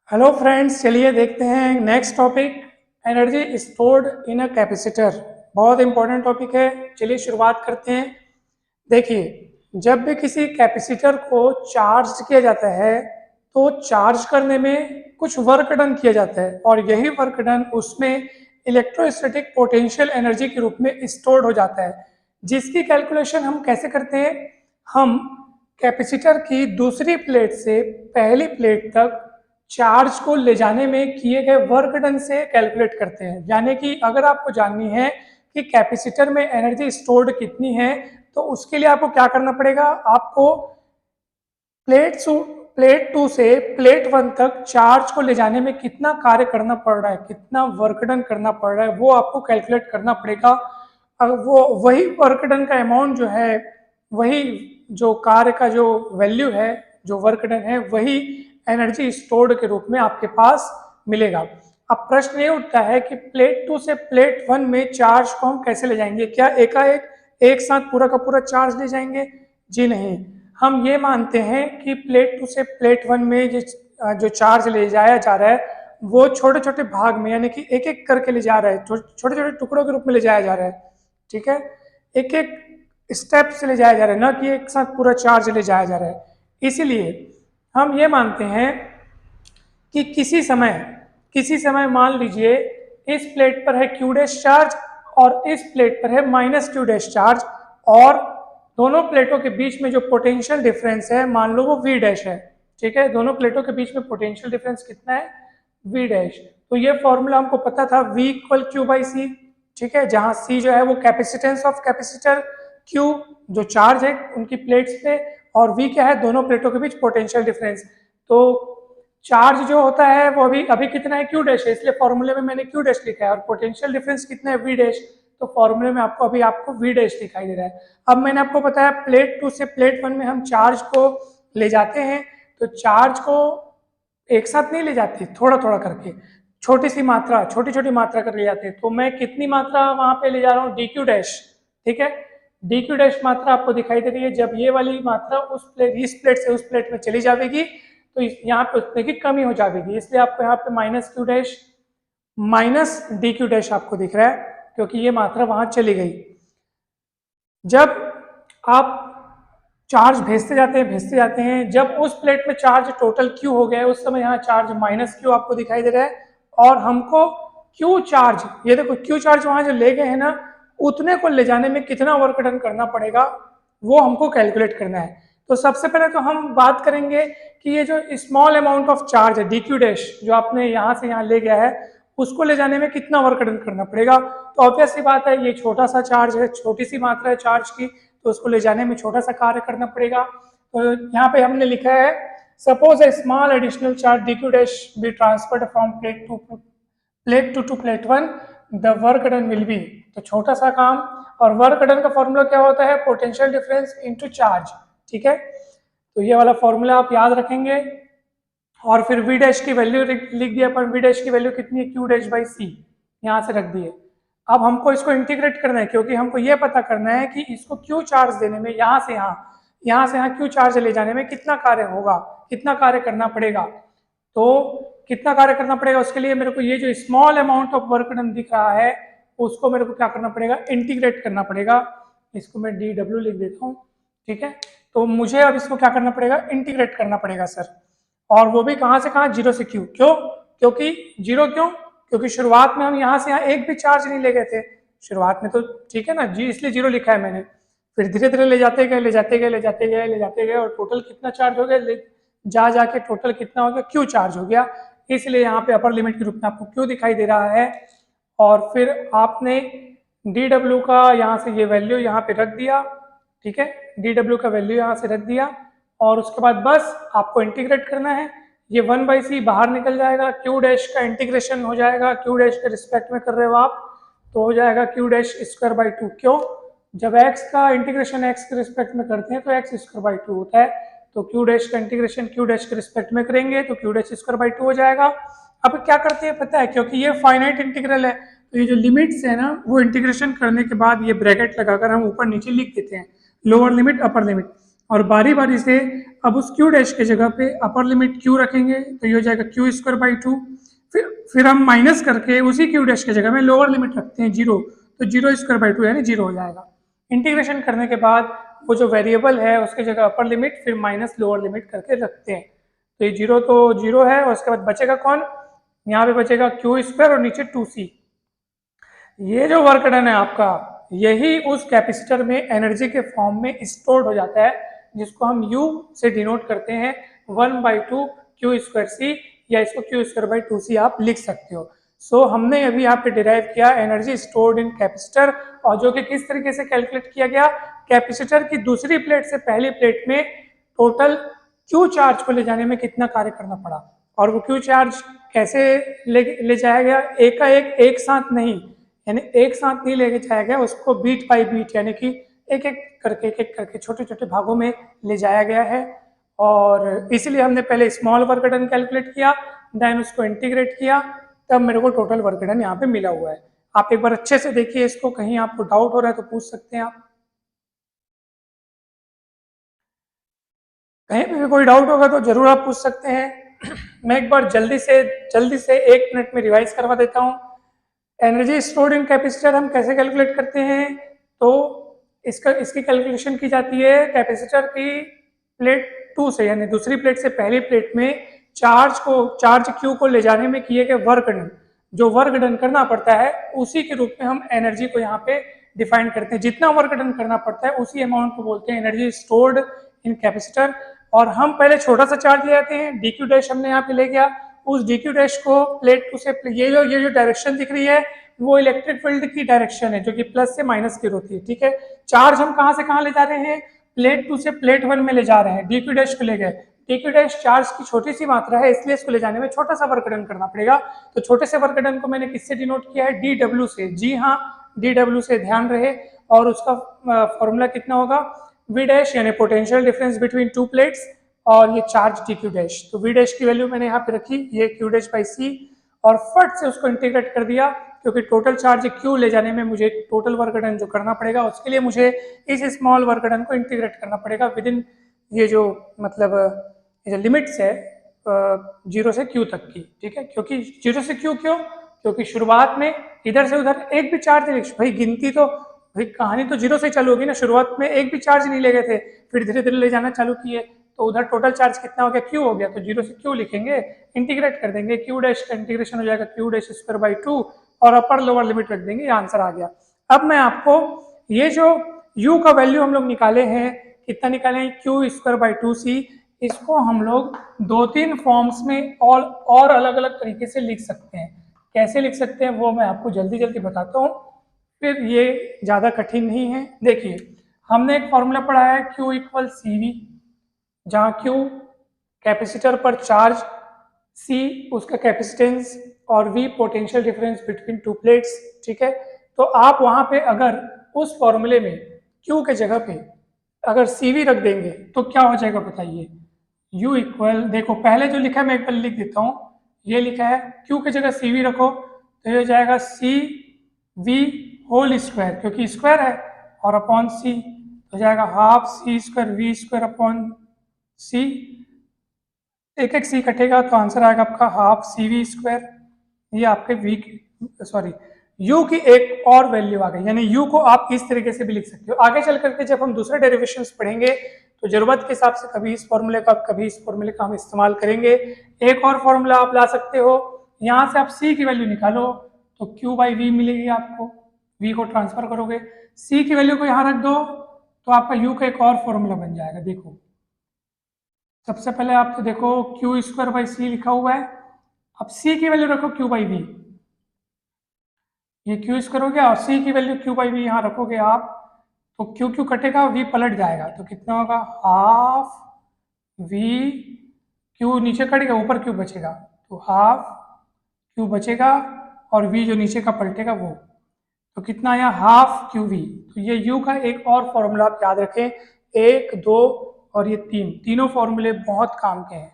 Hello friends, चलिए देखते हैं next topic. Energy stored in a capacitor. बहुत इंपॉर्टेंट टॉपिक है। चलिए शुरुआत करते हैं। देखिए, जब भी किसी कैपेसिटर को चार्ज किया जाता है तो चार्ज करने में कुछ वर्क डन किया जाता है और यही वर्क डन उसमें इलेक्ट्रोस्टैटिक पोटेंशियल एनर्जी के रूप में स्टोर्ड हो जाता है, जिसकी कैलकुलेशन हम कैसे करते हैं। हम कैपेसिटर की दूसरी प्लेट से पहली प्लेट तक चार्ज को ले जाने में किए गए वर्क डन से कैलकुलेट करते हैं। यानी कि अगर आपको जाननी है कि कैपेसिटर में एनर्जी स्टोर्ड कितनी है तो उसके लिए आपको क्या करना पड़ेगा। आपको प्लेट टू से प्लेट वन तक चार्ज को ले जाने में कितना कार्य करना पड़ रहा है, कितना वर्क डन करना पड़ रहा है, वो आपको कैलकुलेट करना पड़ेगा। वो वही वर्क डन का अमाउंट जो है, वही जो कार्य का जो वैल्यू है, जो वर्क डन है, वही एनर्जी स्टोर्ड के रूप में आपके पास मिलेगा। अब प्रश्न ये उठता है कि प्लेट टू से प्लेट वन में चार्ज को हम कैसे ले जाएंगे। क्या एकाएक एक साथ पूरा का पूरा चार्ज ले जाएंगे? जी नहीं। हम ये मानते हैं कि प्लेट टू से प्लेट वन में जो चार्ज ले जाया जा रहा है वो छोटे छोटे भाग में, यानी कि एक एक करके ले जा रहा है, छोटे छोटे टुकड़ों के रूप में ले जाया जा रहा है। ठीक है, एक एक स्टेप से ले जाया जा रहा है, ना कि एक साथ पूरा चार्ज ले जाया जा रहा है। इसीलिए हम ये मानते हैं कि किसी समय मान लीजिए इस प्लेट पर है क्यू डैश चार्ज और इस प्लेट पर है माइनस क्यू डैश चार्ज, और दोनों प्लेटों के बीच में जो पोटेंशियल डिफरेंस है मान लो वो वी डैश है। ठीक है, दोनों प्लेटों के बीच में पोटेंशियल डिफरेंस कितना है? V dash. तो ये फॉर्मूला हमको पता था, V equal Q by C. ठीक है, जहां C जो है वो कैपेसिटेंस ऑफ कैपेसिटर, Q जो चार्ज है उनकी प्लेट्स पे, और V क्या है? दोनों प्लेटों के बीच पोटेंशियल डिफरेंस। तो चार्ज जो होता है वो अभी कितना है? क्यू डैश है, इसलिए फॉर्मूले में मैंने क्यू डैश लिखा है, और पोटेंशियल डिफरेंस कितना है? V dash. तो फॉर्मूले में आपको वी डैश दिखाई दे रहा है। अब मैंने आपको बताया प्लेट टू से प्लेट वन में हम चार्ज को ले जाते हैं, तो चार्ज को एक साथ नहीं ले जाते, थोड़ा थोड़ा करके, छोटी छोटी मात्रा कर ले जाते हैं। तो मैं कितनी मात्रा वहां पे ले जा रहा हूँ? D Q dash. ठीक है, डी क्यू डैश मात्रा आपको दिखाई दे रही है। जब ये वाली मात्रा इस प्लेट से उस प्लेट में चली जाएगी तो यहाँ पे उतने की कमी हो जाएगी, इसलिए आपको यहाँ पे minus Q dash minus D Q dash आपको दिख रहा है, क्योंकि ये मात्रा वहां चली गई। जब आप चार्ज भेजते जाते हैं, जब उस प्लेट में चार्ज टोटल क्यू हो गया है उस समय यहाँ चार्ज माइनस क्यू आपको दिखाई दे रहा है, और हमको क्यू चार्ज, ये देखो क्यू चार्ज वहां जो ले गए हैं ना, उतने को ले जाने में कितना वर्क डन करना पड़ेगा वो हमको कैलकुलेट करना है। तो सबसे पहले तो हम बात करेंगे कि ये जो स्मॉल अमाउंट ऑफ चार्ज है डी क्यू डैश, जो आपने यहाँ से यहाँ ले गया है, उसको ले जाने में कितना वर्क डन करना पड़ेगा। तो ऑब्वियस सी बात है, ये छोटा सा चार्ज है, छोटी सी मात्रा है चार्ज की, तो उसको ले जाने में छोटा सा कार्य करना पड़ेगा। तो यहाँ पे हमने लिखा है, suppose a small additional charge D Q dash be transferred from plate to plate one, the work done will be. तो छोटा सा काम, और वर्क डन का फॉर्मूला क्या होता है? Potential difference into charge. ठीक है, तो ये वाला फॉर्मूला आप याद रखेंगे, और फिर वी डैश की वैल्यू लिख दिया अपन। वी डैश की वैल्यू कितनी है? क्यू डैश बाई सी, यहाँ से रख दिए। अब हमको इसको इंटीग्रेट करना है, क्योंकि हमको ये पता करना है कि इसको क्यू चार्ज देने में यहाँ से यहाँ क्यू चार्ज ले जाने में कितना कार्य होगा, कितना कार्य करना पड़ेगा। तो कितना कार्य करना पड़ेगा, उसके लिए मेरे को ये जो small amount of work done दिख रहा है उसको मेरे को क्या करना पड़ेगा? इंटीग्रेट करना पड़ेगा। इसको मैं डी डब्ल्यू लिख देता हूँ। ठीक है, तो मुझे अब इसको क्या करना पड़ेगा? इंटीग्रेट करना पड़ेगा सर, और वो भी कहाँ से कहाँ? जीरो से क्यू। क्यों? क्योंकि शुरुआत में हम यहाँ से यहाँ एक भी चार्ज नहीं ले गए थे शुरुआत में, तो ठीक है ना जी, इसलिए जीरो लिखा है मैंने। फिर धीरे धीरे ले जाते गए, और टोटल कितना चार्ज हो गया? जाके टोटल कितना हो गया? क्यू चार्ज हो गया, इसलिए यहाँ पे अपर लिमिट के रूप में आपको क्यू दिखाई दे रहा है। और फिर आपने डी डब्ल्यू का यहाँ से ये वैल्यू यहाँ पे रख दिया। ठीक है, डी डब्ल्यू का वैल्यू यहाँ से रख दिया, और उसके बाद बस आपको इंटीग्रेट करना है। ये 1/c बाहर निकल जाएगा, क्यू डैश का इंटीग्रेशन हो जाएगा, क्यू डैश के रिस्पेक्ट में कर रहे हो आप, तो हो जाएगा क्यू डैश स्क्वायर बाई 2। क्यों? जब x का इंटीग्रेशन x के रिस्पेक्ट में करते हैं तो x स्क्वायर बाई 2 होता है, तो क्यू डैश का इंटीग्रेशन क्यू डैश के रिस्पेक्ट में करेंगे तो क्यू डैश स्क्वायर बाई 2 हो जाएगा। अब क्या करते हैं पता है, क्योंकि ये फाइनाइट इंटीग्रल है, तो ये जो लिमिट्स है ना, वो इंटीग्रेशन करने के बाद ये ब्रैकेट लगाकर हम ऊपर नीचे लिख देते हैं, लोअर लिमिट अपर लिमिट। और बारी बारी से अब उस क्यू डैश के जगह पे अपर लिमिट क्यू रखेंगे तो ये हो जाएगा क्यू स्क्वायर बाई टू। फिर हम माइनस करके उसी क्यू डैश के जगह में लोअर लिमिट रखते हैं जीरो, तो जीरो स्क्वायर बाई टू यानी जीरो हो जाएगा। इंटीग्रेशन करने के बाद वो जो वेरिएबल है उसके जगह अपर लिमिट फिर माइनस लोअर लिमिट करके रखते हैं, तो ये जीरो तो जीरो है और उसके बाद बचेगा कौन, यहाँ पे बचेगा क्यू स्क्वायर और नीचे टू सी। ये जो वर्क डन है आपका यही उस कैपेसिटर में एनर्जी के फॉर्म में स्टोर्ड हो जाता है, जिसको हम U से डिनोट करते हैं 1/2 क्यू स्क्वायर सी, या इसको क्यू स्क्वायर बाई टू सी आप लिख सकते हो। सो हमने अभी यहाँ पे डिराइव किया एनर्जी स्टोर्ड इन कैपेसिटर, और जो कि किस तरीके से कैलकुलेट किया गया, कैपेसिटर की दूसरी प्लेट से पहली प्लेट में टोटल क्यू चार्ज को ले जाने में कितना कार्य करना पड़ा, और वो क्यू चार्ज कैसे ले जाया गया, एक का एक साथ नहीं, यानी एक साथ नहीं लेके जाया गया, उसको बीट बाई बीट यानी कि एक एक करके छोटे छोटे भागों में ले जाया गया है। और इसीलिए हमने पहले स्मॉल वर्क डन कैलकुलेट किया, देन उसको इंटीग्रेट किया, तब मेरे को टोटल वर्क डन यहाँ पे मिला हुआ है। आप एक बार अच्छे से देखिए इसको, कहीं आपको डाउट हो रहा है तो पूछ सकते हैं आप, कहीं पे भी कोई डाउट होगा तो जरूर आप पूछ सकते हैं। मैं एक बार जल्दी से 1 मिनट में रिवाइज करवा देता हूँ। एनर्जी स्टोर्ड इन कैपेसिटर हम कैसे कैलकुलेट करते हैं, तो इसकी कैलकुलेशन की जाती है कैपेसिटर की प्लेट 2 से, यानी दूसरी प्लेट से पहली प्लेट में चार्ज क्यू को ले जाने में किए गए वर्क डन, जो वर्क डन करना पड़ता है उसी के रूप में हम एनर्जी को यहाँ पे डिफाइन करते हैं। जितना वर्क डन करना पड़ता है उसी अमाउंट को बोलते हैं एनर्जी स्टोर्ड इन कैपेसिटर। और हम पहले छोटा सा चार्ज ले आते हैं, डी क्यू डैश हमने यहाँ पे ले गया, उस डी क्यू डैश को प्लेट 2 से, ये जो डायरेक्शन दिख रही है वो इलेक्ट्रिक फील्ड की डायरेक्शन है जो कि प्लस से माइनस की होती है, ठीक है। चार्ज हम कहाँ से कहाँ ले जा रहे हैं, प्लेट 2 से प्लेट 1 में ले जा रहे हैं, डी क्यू डैश को ले गए, डी क्यू डैश चार्ज की छोटी सी मात्रा है इसलिए इसको ले जाने में छोटा सा वर्क डन करना पड़ेगा। तो छोटे से वर्क डन को मैंने किससे डिनोट किया है, डी डब्ल्यू से, जी हाँ डी डब्ल्यू से, ध्यान रहे। और उसका फॉर्मूला कितना होगा, वी डैश यानी potential difference between two plates, और ये चार्ज डी क्यू डैश, तो वी डैश की वैल्यू मैंने यहाँ पे रखी, ये क्यू डैश बाई सी, और फट से उसको इंटीग्रेट कर दिया, क्योंकि टोटल चार्ज क्यू ले जाने में मुझे टोटल वर्क डन जो करना पड़ेगा उसके लिए मुझे इस स्मॉल वर्क डन को इंटीग्रेट करना पड़ेगा विद इन ये जो मतलब ये जो लिमिट्स है 0 से क्यू तक की, ठीक है। क्योंकि 0 से क्यू क्यों, क्योंकि शुरुआत में इधर से उधर एक भी चार्ज नहीं, भाई गिनती तो, भाई कहानी तो 0 से चालू होगी ना, शुरुआत में एक भी चार्ज नहीं ले गए थे, फिर धीरे धीरे ले जाना चालू किए, तो उधर टोटल चार्ज कितना हो गया, क्यू हो गया, तो 0 से क्यू लिखेंगे, इंटीग्रेट कर देंगे, क्यू डैश का इंटीग्रेशन हो जाएगा Q dash square by two, और अपर लोअर लिमिट रख देंगे, ये आंसर आ गया। अब मैं आपको ये जो u का वैल्यू हम लोग निकाले हैं, कितना निकाले हैं, क्यू स्क्वायर बाई टू सी, इसको हम लोग 2-3 फॉर्म्स में और अलग अलग तरीके से लिख सकते हैं। कैसे लिख सकते हैं वो मैं आपको जल्दी जल्दी बताता हूँ, फिर ये ज़्यादा कठिन नहीं है। देखिए हमने एक फॉर्मूला पढ़ा है Q इक्वल सी वी, जहाँ Q कैपेसिटर पर चार्ज, C उसका कैपेसिटेंस, और V potential difference between two plates, ठीक है। तो आप वहाँ पे अगर उस फॉर्मूले में Q के जगह पे अगर CV रख देंगे तो क्या हो जाएगा बताइए, U इक्वल, देखो पहले जो लिखा है मैं एक बार लिख देता हूँ, ये लिखा है Q के जगह CV रखो तो ये हो जाएगा CV होल स्क्वायर, क्योंकि स्क्वायर है, और अपॉन C हो जाएगा half C square V square upon C, एक एक C कटेगा तो आंसर आएगा आपका हाफ CV स्क्वायर। ये आपके U की एक और वैल्यू आ गई, यानी U को आप इस तरीके से भी लिख सकते हो। आगे चल करके जब हम दूसरे डेरिवेशंस पढ़ेंगे तो जरूरत के हिसाब से कभी इस फॉर्मूले का कभी इस फॉर्मूले का हम इस्तेमाल करेंगे। एक और फॉर्मूला आप ला सकते हो, यहाँ से आप C की वैल्यू निकालो तो Q बाई V मिलेगी आपको, V को ट्रांसफर करोगे, C की वैल्यू को यहाँ रख दो तो आपका U का एक और फॉर्मूला बन जाएगा। देखो सबसे पहले आप तो देखो Q स्क्वायर बाई C लिखा हुआ है, अब C की वैल्यू रखो Q बाई V, ये Q स्क्वायर हो गया, और C की वैल्यू Q बाई V यहाँ रखोगे आप तो Q कटेगा, V पलट जाएगा, तो कितना होगा हाफ V, Q नीचे कटेगा ऊपर Q बचेगा, तो हाफ Q बचेगा, और V जो नीचे का पलटेगा वो, तो कितना आया हाफ QV। तो ये U का एक और फॉर्मूला आप याद रखें, 1, 2 और ये 3, तीनों फॉर्मूले बहुत काम के हैं,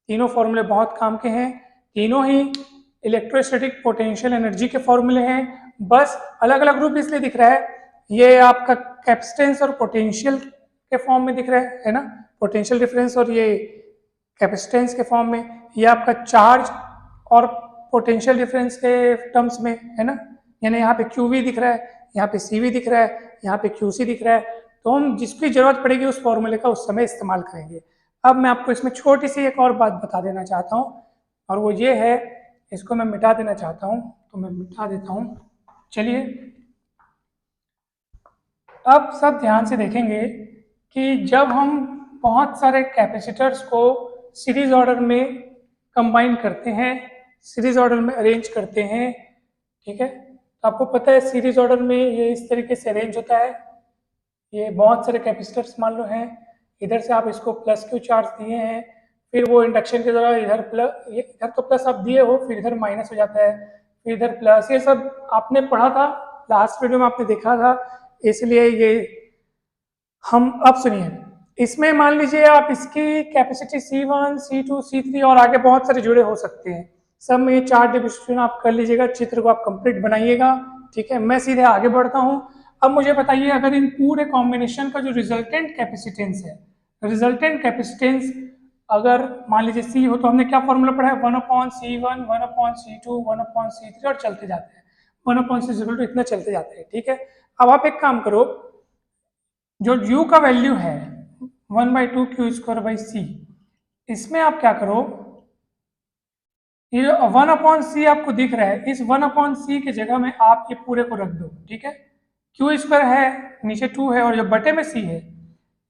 तीनों फॉर्मूले बहुत काम के हैं, तीनों ही इलेक्ट्रोस्टैटिक पोटेंशियल एनर्जी के फॉर्मूले हैं, बस अलग अलग रूप इसलिए दिख रहा है, ये आपका कैपेसिटेंस और पोटेंशियल के फॉर्म में दिख रहा है ना, पोटेंशियल डिफरेंस, और ये कैपेसिटेंस के फॉर्म में, ये आपका चार्ज और पोटेंशियल डिफरेंस के टर्म्स में है ना, यानी यहाँ पे QV दिख रहा है, यहाँ पे CV दिख रहा है, यहाँ पे QC दिख रहा है, तो हम जिसकी जरूरत पड़ेगी उस फॉर्मूले का उस समय इस्तेमाल करेंगे। अब मैं आपको इसमें छोटी सी एक और बात बता देना चाहता हूँ, और वो ये है, इसको मैं मिटा देना चाहता हूँ, तो मैं मिटा देता हूँ। चलिए अब सब ध्यान से देखेंगे कि जब हम बहुत सारे कैपेसिटर्स को सीरीज ऑर्डर में कंबाइन करते हैं, सीरीज ऑर्डर में अरेंज करते हैं, ठीक है, तो आपको पता है सीरीज ऑर्डर में ये इस तरीके से अरेंज होता है। ये बहुत सारे कैपेसिटर्स मान लो हैं, इधर से आप इसको प्लस क्यू चार्ज दिए हैं, फिर वो इंडक्शन के द्वारा इधर प्लस, इधर तो प्लस आप दिए हो, फिर इधर माइनस हो जाता है, फिर इधर प्लस, ये सब आपने पढ़ा था लास्ट वीडियो में, आपने देखा था, इसलिए ये हम अब सुनिए। इसमें मान लीजिए आप इसकी कैपेसिटी C1, C2, C3 और आगे बहुत सारे जुड़े हो सकते हैं, सब में ये चार्ट डिस्ट्रीब्यूशन आप कर लीजिएगा, चित्र को आप कंप्लीट बनाइएगा, ठीक है। मैं सीधे आगे बढ़ता हूँ। अब मुझे बताइए, अगर इन पूरे कॉम्बिनेशन का जो रिजल्टेंट कैपेसिटेंस है, रिजल्टेंट कैपेसिटेंस अगर मान लीजिए C हो, तो हमने क्या फॉर्मूला पढ़ा है, 1/C1, 1/C2, 1/C3 और चलते जाते हैं, 1/C तो इतना चलते जाते हैं, ठीक है। अब आप एक काम करो, जो U का वैल्यू है 1/2Q²/C, इसमें आप क्या करो, ये 1/C आपको दिख रहा है, इस 1/C की जगह में आप ये पूरे को रख दो, ठीक है। Q² है, नीचे 2 है, और जो बटे में C है,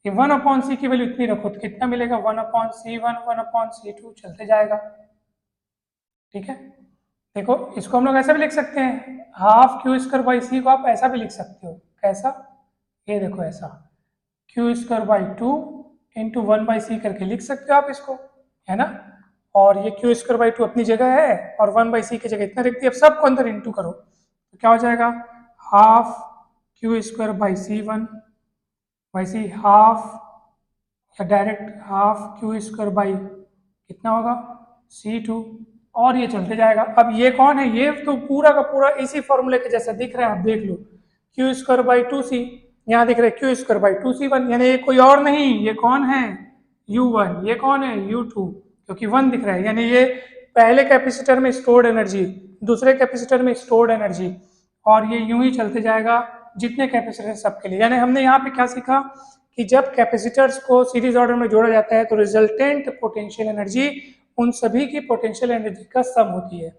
ये 1/C की वैल्यू इतनी रखो, तो कितना मिलेगा, 1/C1, 1/C2 चलते जाएगा, ठीक है। देखो इसको हम लोग ऐसा भी लिख सकते हैं, हाफ Q²/C को आप ऐसा भी लिख सकते हो, कैसा, ये देखो ऐसा, Q²/2 इंटू 1/C करके लिख सकते हो आप इसको, है ना, और ये Q²/2 अपनी जगह है, और 1/C की जगह इतना लिख दिया। अब सबको अंदर इंटू करो, तो क्या हो जाएगा, हाफ Q²/C1 वैसे हाफ, या डायरेक्ट हाफ Q² कितना होगा, C2, और ये चलते जाएगा। अब ये कौन है, ये तो पूरा का पूरा इसी फॉर्मूले के जैसा दिख रहा है, आप देख लो, Q²/2C, यहाँ दिख रहा है Q²/2C1, यानी ये कोई और नहीं, ये कौन है, U1, ये कौन है, U2, क्योंकि 1 दिख रहा है, यानी ये पहले कैपेसिटर में स्टोर्ड एनर्जी, दूसरे कैपेसिटर में स्टोर्ड एनर्जी, और ये यूं ही चलते जाएगा जितने कैपेसिटर सबके लिए। यानी हमने यहाँ पे क्या सीखा कि जब कैपेसिटर्स को सीरीज ऑर्डर में जोड़ा जाता है तो रिजल्टेंट पोटेंशियल एनर्जी उन सभी की पोटेंशियल एनर्जी का सम होती है।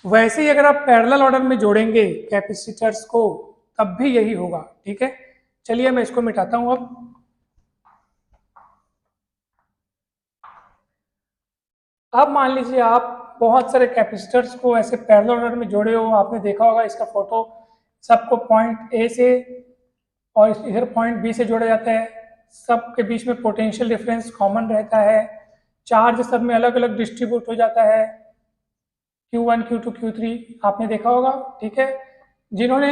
वैसे ही अगर आप पैरेलल ऑर्डर में जोड़ेंगे कैपेसिटर्स को तब भी यही होगा, ठीक है। चलिए मैं इसको मिटाता हूं। अब मान लीजिए आप बहुत सारे कैपेसिटर्स को ऐसे पैरेलल ऑर्डर में जोड़े हो, आपने देखा होगा इसका फोटो, सबको पॉइंट A से और इधर पॉइंट B से जोड़ा जाता है, सबके बीच में पोटेंशियल डिफरेंस कॉमन रहता है, चार्ज सब में अलग अलग डिस्ट्रीब्यूट हो जाता है, Q1, Q2, Q3 आपने देखा होगा, ठीक है। जिन्होंने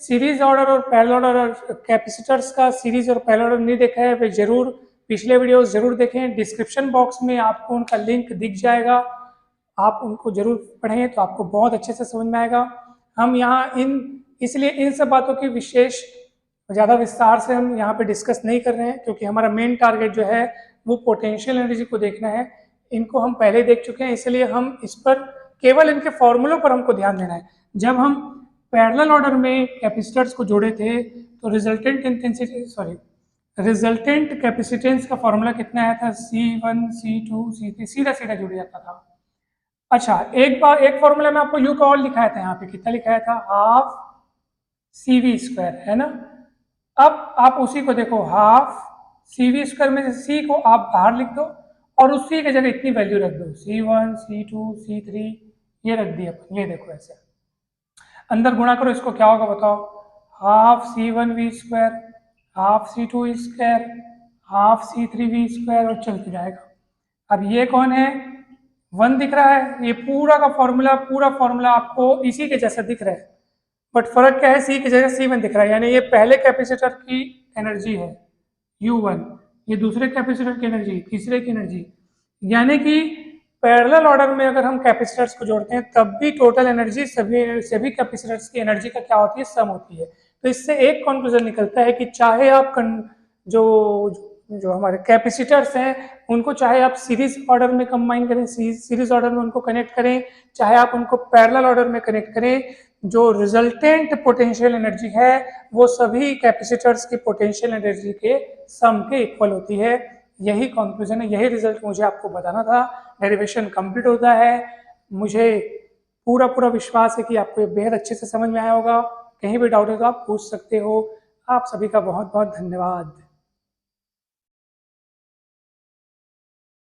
सीरीज ऑर्डर और पैरेलल ऑर्डर और कैपेसिटर्स का सीरीज और पैरेलल ऑर्डर नहीं देखा है वे जरूर पिछले वीडियोस जरूर देखें, डिस्क्रिप्शन बॉक्स में आपको उनका लिंक दिख जाएगा, आप उनको जरूर पढ़ें तो आपको बहुत अच्छे से समझ में आएगा। हम यहाँ इसलिए इन सब बातों की विशेष ज़्यादा विस्तार से हम यहाँ पे डिस्कस नहीं कर रहे हैं, क्योंकि हमारा मेन टारगेट जो है वो पोटेंशियल एनर्जी को देखना है। इनको हम पहले देख चुके हैं, इसलिए हम इस पर केवल इनके फॉर्मूलों पर हमको ध्यान देना है। जब हम पैरेलल ऑर्डर में कैपेसिटर्स को जोड़े थे तो रिजल्टेंट कैपेसिटेंस का फॉर्मूला कितना आया था, C1, C2, C3 सीधा सीधा जुड़ जाता था। अच्छा, एक फॉर्मूला में आपको U का और लिखाया था, यहाँ पे कितना लिखाया था, हाफ CV², है ना। अब आप उसी को देखो, हाफ CV² में से C को आप बाहर लिख दो और उसी की जगह इतनी वैल्यू रख दो, C1, C2, C3 ये रख दिया, ये देखो ऐसे अंदर गुणा करो, इसको क्या होगा बताओ, half C1V², half C2V², half C3V² और चलते जाएगा। अब ये कौन है, 1 दिख रहा है, ये पूरा का फॉर्मूला आपको इसी के जैसा दिख रहा है, बट फर्क क्या है, C की जगह C1 दिख रहा है, यानी ये पहले कैपेसिटर की एनर्जी है U1, ये दूसरे कैपेसिटर की एनर्जी, तीसरे की एनर्जी, यानी कि पैरेलल ऑर्डर में अगर हम कैपेसिटर्स को जोड़ते हैं तब भी टोटल एनर्जी सभी कैपेसिटर्स की एनर्जी का क्या होती है, सम होती है। तो इससे एक कंक्लूजन निकलता है कि चाहे आप जो जो हमारे कैपेसिटर्स हैं उनको चाहे आप सीरीज ऑर्डर में कंबाइन करें, सीरीज ऑर्डर में उनको कनेक्ट करें, चाहे आप उनको पैरेलल ऑर्डर में कनेक्ट करें, जो रिजल्टेंट पोटेंशियल एनर्जी है वो सभी कैपेसिटर्स की पोटेंशियल एनर्जी के सम के इक्वल होती है। यही कंक्लूजन है, यही रिजल्ट मुझे आपको बताना था। डेरिवेशन कंप्लीट होता है। मुझे पूरा पूरा विश्वास है कि आपको ये बेहद अच्छे से समझ में आया होगा। कहीं भी डाउट है तो आप पूछ सकते हो। आप सभी का बहुत बहुत धन्यवाद।